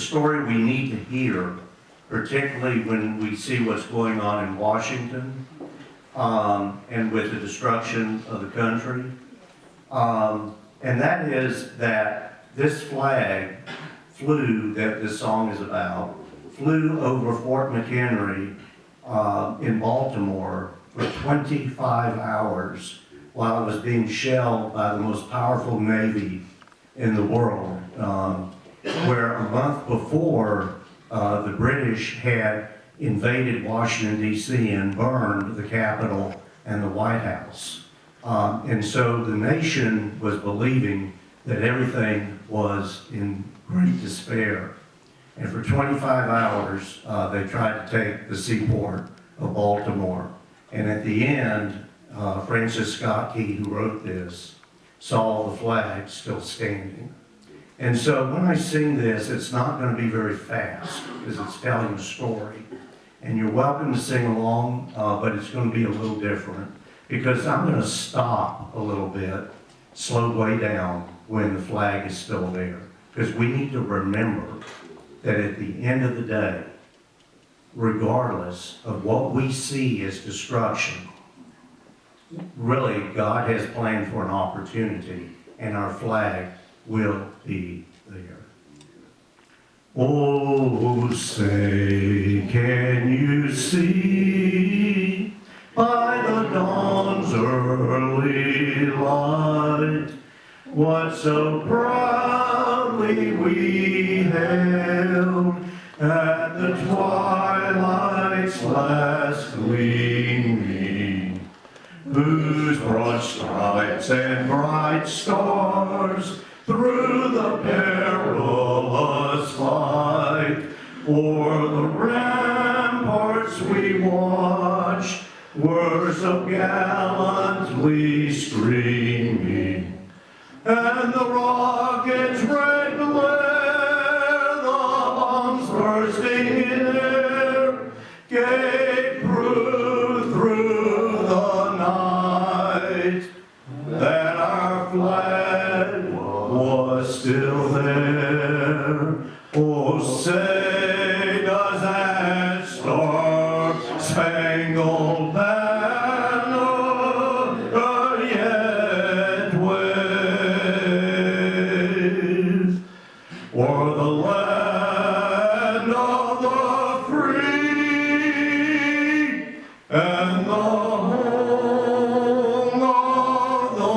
story we need to hear, particularly when we see what's going on in Washington and with the destruction of the country. And that is that this flag that this song is about, flew over Fort McHenry in Baltimore for 25 hours while it was being shelled by the most powerful Navy in the world, where a month before the British had invaded Washington, D.C. and burned the Capitol and the White House. And so the nation was believing that everything was in great despair. And for 25 hours, they tried to take the seaport of Baltimore. And at the end, Francis Scott Key, who wrote this, saw the flag still standing. And so when I sing this, it's not going to be very fast because it's telling a story. And you're welcome to sing along, but it's going to be a little different because I'm going to stop a little bit, slow way down when the flag is still there. Because we need to remember that at the end of the day, regardless of what we see as destruction, really God has planned for an opportunity and our flag will be there. Oh, say, can you see by the dawn's early light what so proudly we hailed at the twilight's last gleaming, whose broad stripes and bright stars through the perilous fight o'er the ramparts we watched were so gallantly streaming. And the rocket's red glare, the bombs bursting in air, gave proof through the night that our flag was still there. Oh, say does that star-spangled banner yet wave o'er the land of the free and the home of the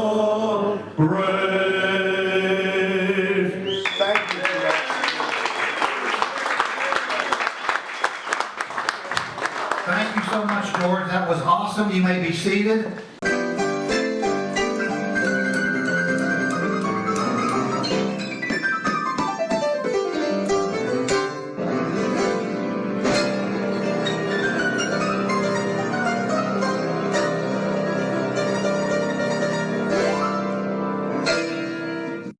brave? Thank you. Thank you so much, George. That was awesome. You may be seated.